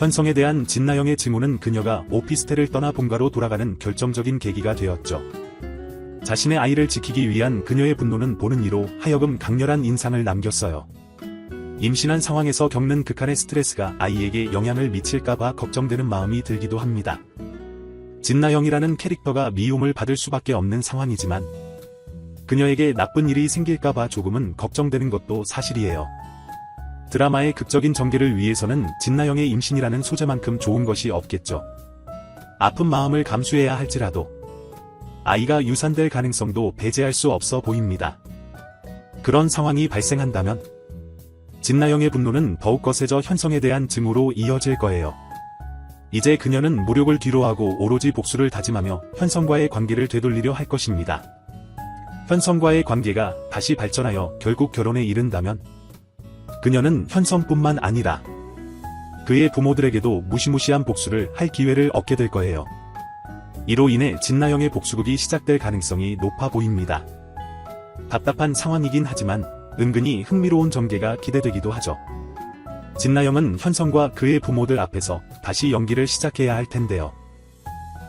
현성에 대한 진나영의 증오는 그녀가 오피스텔을 떠나 본가로 돌아가는 결정적인 계기가 되었죠. 자신의 아이를 지키기 위한 그녀의 분노는 보는 이로 하여금 강렬한 인상을 남겼어요. 임신한 상황에서 겪는 극한의 스트레스가 아이에게 영향을 미칠까봐 걱정되는 마음이 들기도 합니다. 진나영이라는 캐릭터가 미움을 받을 수밖에 없는 상황이지만 그녀에게 나쁜 일이 생길까봐 조금은 걱정되는 것도 사실이에요. 드라마의 극적인 전개를 위해서는 진나영의 임신이라는 소재만큼 좋은 것이 없겠죠. 아픈 마음을 감수해야 할지라도 아이가 유산될 가능성도 배제할 수 없어 보입니다. 그런 상황이 발생한다면 진나영의 분노는 더욱 거세져 현성에 대한 증오로 이어질 거예요. 이제 그녀는 모욕을 뒤로하고 오로지 복수를 다짐하며 현성과의 관계를 되돌리려 할 것입니다. 현성과의 관계가 다시 발전하여 결국 결혼에 이른다면 그녀는 현성뿐만 아니라 그의 부모들에게도 무시무시한 복수를 할 기회를 얻게 될 거예요. 이로 인해 진나영의 복수극이 시작될 가능성이 높아 보입니다. 답답한 상황이긴 하지만 은근히 흥미로운 전개가 기대되기도 하죠. 진나영은 현성과 그의 부모들 앞에서 다시 연기를 시작해야 할 텐데요.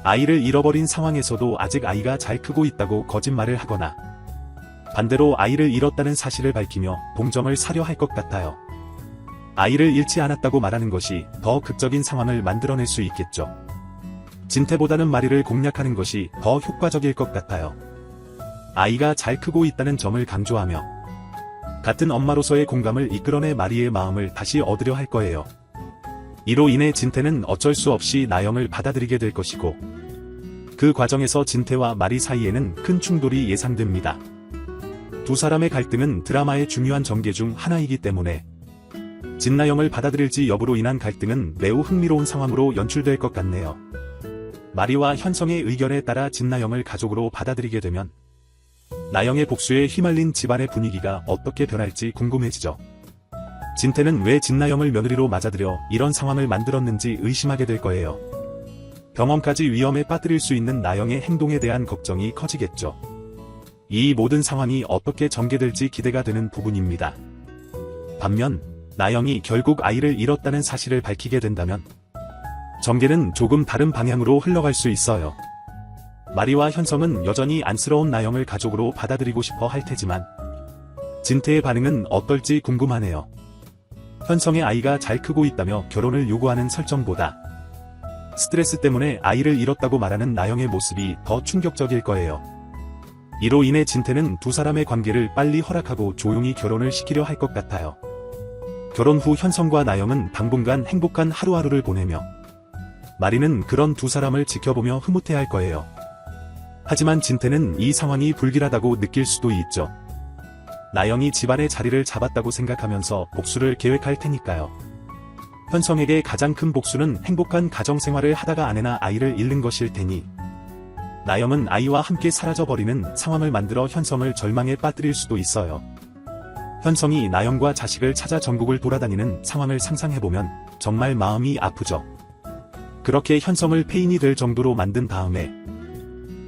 아이를 잃어버린 상황에서도 아직 아이가 잘 크고 있다고 거짓말을 하거나 반대로 아이를 잃었다는 사실을 밝히며 동정을 사려 할 것 같아요. 아이를 잃지 않았다고 말하는 것이 더 극적인 상황을 만들어낼 수 있겠죠. 진태보다는 마리를 공략하는 것이 더 효과적일 것 같아요. 아이가 잘 크고 있다는 점을 강조하며 같은 엄마로서의 공감을 이끌어내 마리의 마음을 다시 얻으려 할 거예요. 이로 인해 진태는 어쩔 수 없이 나영을 받아들이게 될 것이고 그 과정에서 진태와 마리 사이에는 큰 충돌이 예상됩니다. 두 사람의 갈등은 드라마의 중요한 전개 중 하나이기 때문에 진나영을 받아들일지 여부로 인한 갈등은 매우 흥미로운 상황으로 연출될 것 같네요. 마리와 현성의 의견에 따라 진나영을 가족으로 받아들이게 되면 나영의 복수에 휘말린 집안의 분위기가 어떻게 변할지 궁금해지죠. 진태는 왜 진나영을 며느리로 맞아들여 이런 상황을 만들었는지 의심하게 될 거예요. 병원까지 위험에 빠뜨릴 수 있는 나영의 행동에 대한 걱정이 커지겠죠. 이 모든 상황이 어떻게 전개될지 기대가 되는 부분입니다. 반면 나영이 결국 아이를 잃었다는 사실을 밝히게 된다면 전개는 조금 다른 방향으로 흘러갈 수 있어요. 마리와 현성은 여전히 안쓰러운 나영을 가족으로 받아들이고 싶어 할 테지만 진태의 반응은 어떨지 궁금하네요. 현성의 아이가 잘 크고 있다며 결혼을 요구하는 설정보다 스트레스 때문에 아이를 잃었다고 말하는 나영의 모습이 더 충격적일 거예요. 이로 인해 진태는 두 사람의 관계를 빨리 허락하고 조용히 결혼을 시키려 할 것 같아요. 결혼 후 현성과 나영은 당분간 행복한 하루하루를 보내며 마리는 그런 두 사람을 지켜보며 흐뭇해할 거예요. 하지만 진태는 이 상황이 불길하다고 느낄 수도 있죠. 나영이 집안의 자리를 잡았다고 생각하면서 복수를 계획할 테니까요. 현성에게 가장 큰 복수는 행복한 가정생활을 하다가 아내나 아이를 잃는 것일 테니 나영은 아이와 함께 사라져버리는 상황을 만들어 현성을 절망에 빠뜨릴 수도 있어요. 현성이 나영과 자식을 찾아 전국을 돌아다니는 상황을 상상해보면 정말 마음이 아프죠. 그렇게 현성을 폐인이 될 정도로 만든 다음에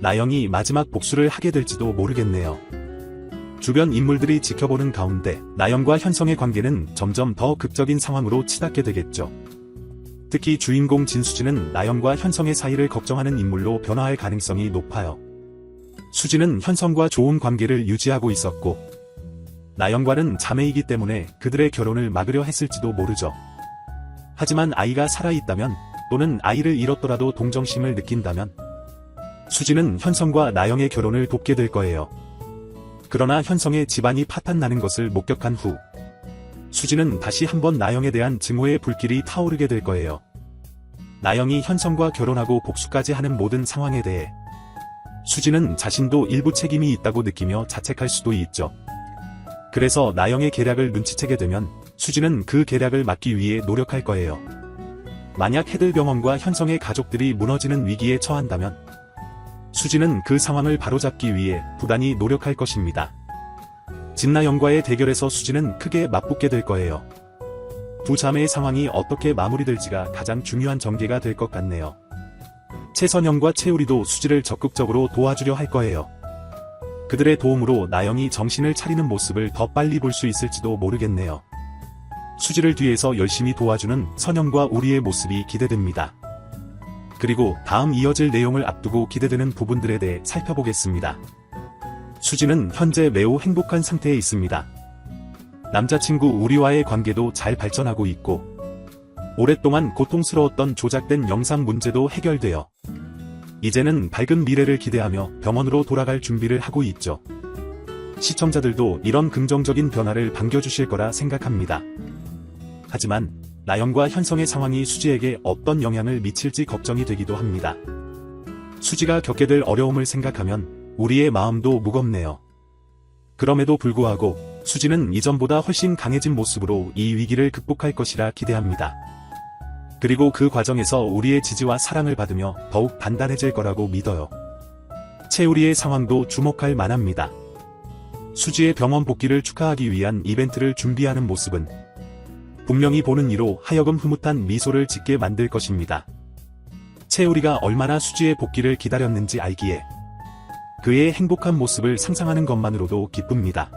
나영이 마지막 복수를 하게 될지도 모르겠네요. 주변 인물들이 지켜보는 가운데 나영과 현성의 관계는 점점 더 극적인 상황으로 치닫게 되겠죠. 특히 주인공 진수지는 나영과 현성의 사이를 걱정하는 인물로 변화할 가능성이 높아요. 수지는 현성과 좋은 관계를 유지하고 있었고 나영과는 자매이기 때문에 그들의 결혼을 막으려 했을지도 모르죠. 하지만 아이가 살아있다면 또는 아이를 잃었더라도 동정심을 느낀다면 수지는 현성과 나영의 결혼을 돕게 될 거예요. 그러나 현성의 집안이 파탄나는 것을 목격한 후 수지는 다시 한번 나영에 대한 증오의 불길이 타오르게 될 거예요. 나영이 현성과 결혼하고 복수까지 하는 모든 상황에 대해 수지는 자신도 일부 책임이 있다고 느끼며 자책할 수도 있죠. 그래서 나영의 계략을 눈치채게 되면 수지는 그 계략을 막기 위해 노력할 거예요. 만약 해들병원과 현성의 가족들이 무너지는 위기에 처한다면 수지는 그 상황을 바로잡기 위해 부단히 노력할 것입니다. 진나영과의 대결에서 수지는 크게 맞붙게 될 거예요. 두 자매의 상황이 어떻게 마무리될지가 가장 중요한 전개가 될 것 같네요. 최선영과 최우리도 수지를 적극적으로 도와주려 할 거예요. 그들의 도움으로 나영이 정신을 차리는 모습을 더 빨리 볼 수 있을지도 모르겠네요. 수지를 뒤에서 열심히 도와주는 선영과 우리의 모습이 기대됩니다. 그리고 다음 이어질 내용을 앞두고 기대되는 부분들에 대해 살펴보겠습니다. 수지는 현재 매우 행복한 상태에 있습니다. 남자친구 우리와의 관계도 잘 발전하고 있고, 오랫동안 고통스러웠던 조작된 영상 문제도 해결되어 이제는 밝은 미래를 기대하며 병원으로 돌아갈 준비를 하고 있죠. 시청자들도 이런 긍정적인 변화를 반겨주실 거라 생각합니다. 하지만 나영과 현성의 상황이 수지에게 어떤 영향을 미칠지 걱정이 되기도 합니다. 수지가 겪게 될 어려움을 생각하면 우리의 마음도 무겁네요. 그럼에도 불구하고 수지는 이전보다 훨씬 강해진 모습으로 이 위기를 극복할 것이라 기대합니다. 그리고 그 과정에서 우리의 지지와 사랑을 받으며 더욱 단단해질 거라고 믿어요. 채우리의 상황도 주목할 만합니다. 수지의 병원 복귀를 축하하기 위한 이벤트를 준비하는 모습은 분명히 보는 이로 하여금 흐뭇한 미소를 짓게 만들 것입니다. 채우리가 얼마나 수지의 복귀를 기다렸는지 알기에 그의 행복한 모습을 상상하는 것만으로도 기쁩니다.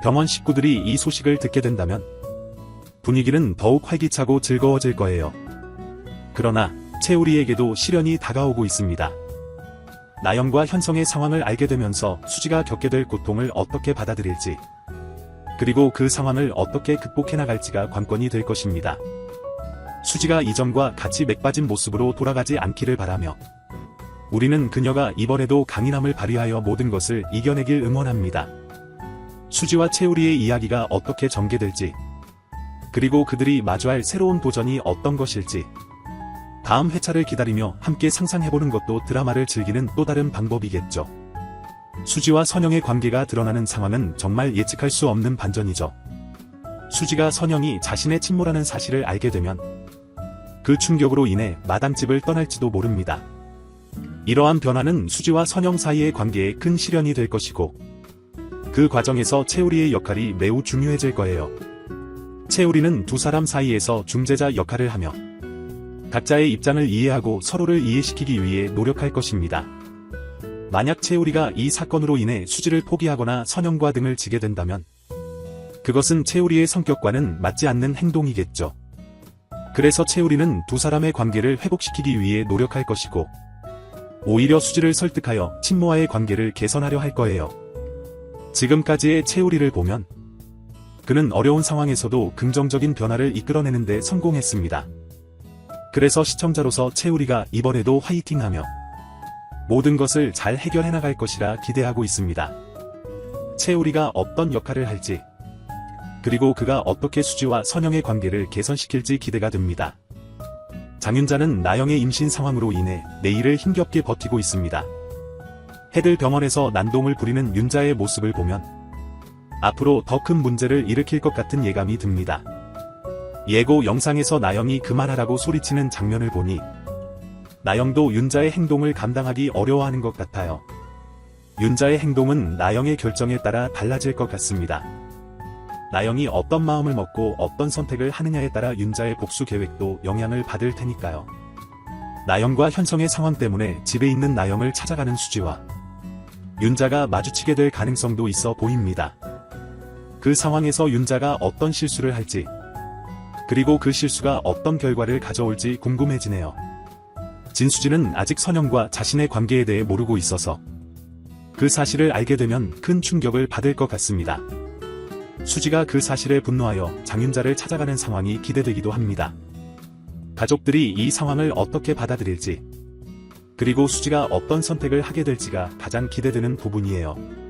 병원 식구들이 이 소식을 듣게 된다면 분위기는 더욱 활기차고 즐거워질 거예요. 그러나 채우리에게도 시련이 다가오고 있습니다. 나영과 현성의 상황을 알게 되면서 수지가 겪게 될 고통을 어떻게 받아들일지, 그리고 그 상황을 어떻게 극복해 나갈지가 관건이 될 것입니다. 수지가 이전과 같이 맥빠진 모습으로 돌아가지 않기를 바라며 우리는 그녀가 이번에도 강인함을 발휘하여 모든 것을 이겨내길 응원합니다. 수지와 채우리의 이야기가 어떻게 전개될지, 그리고 그들이 마주할 새로운 도전이 어떤 것일지 다음 회차를 기다리며 함께 상상해보는 것도 드라마를 즐기는 또 다른 방법이겠죠. 수지와 선영의 관계가 드러나는 상황은 정말 예측할 수 없는 반전이죠. 수지가 선영이 자신의 친모라는 사실을 알게 되면 그 충격으로 인해 마당집을 떠날지도 모릅니다. 이러한 변화는 수지와 선영 사이의 관계에 큰 시련이 될 것이고, 그 과정에서 채우리의 역할이 매우 중요해질 거예요. 채우리는 두 사람 사이에서 중재자 역할을 하며 각자의 입장을 이해하고 서로를 이해시키기 위해 노력할 것입니다. 만약 채우리가 이 사건으로 인해 수지를 포기하거나 선영과 등을 지게 된다면 그것은 채우리의 성격과는 맞지 않는 행동이겠죠. 그래서 채우리는 두 사람의 관계를 회복시키기 위해 노력할 것이고, 오히려 수지를 설득하여 친모와의 관계를 개선하려 할 거예요. 지금까지의 채우리를 보면 그는 어려운 상황에서도 긍정적인 변화를 이끌어내는 데 성공했습니다. 그래서 시청자로서 채우리가 이번에도 화이팅하며 모든 것을 잘 해결해 나갈 것이라 기대하고 있습니다. 채우리가 어떤 역할을 할지, 그리고 그가 어떻게 수지와 선영의 관계를 개선시킬지 기대가 됩니다. 장윤자는 나영의 임신 상황으로 인해 내일을 힘겹게 버티고 있습니다. 해들 병원에서 난동을 부리는 윤자의 모습을 보면 앞으로 더 큰 문제를 일으킬 것 같은 예감이 듭니다. 예고 영상에서 나영이 그만하라고 소리치는 장면을 보니 나영도 윤자의 행동을 감당하기 어려워하는 것 같아요. 윤자의 행동은 나영의 결정에 따라 달라질 것 같습니다. 나영이 어떤 마음을 먹고 어떤 선택을 하느냐에 따라 윤자의 복수 계획도 영향을 받을 테니까요. 나영과 현성의 상황 때문에 집에 있는 나영을 찾아가는 수지와 윤자가 마주치게 될 가능성도 있어 보입니다. 그 상황에서 윤자가 어떤 실수를 할지, 그리고 그 실수가 어떤 결과를 가져올지 궁금해지네요. 진수지는 아직 선영과 자신의 관계에 대해 모르고 있어서 그 사실을 알게 되면 큰 충격을 받을 것 같습니다. 수지가 그 사실에 분노하여 장윤자를 찾아가는 상황이 기대되기도 합니다. 가족들이 이 상황을 어떻게 받아들일지, 그리고 수지가 어떤 선택을 하게 될지가 가장 기대되는 부분이에요.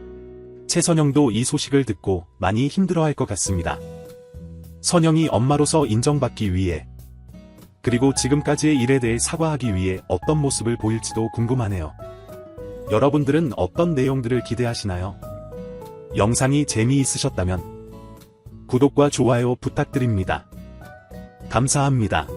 최선영도 이 소식을 듣고 많이 힘들어할 것 같습니다. 선영이 엄마로서 인정받기 위해, 그리고 지금까지의 일에 대해 사과하기 위해 어떤 모습을 보일지도 궁금하네요. 여러분들은 어떤 내용들을 기대하시나요? 영상이 재미있으셨다면 구독과 좋아요 부탁드립니다. 감사합니다.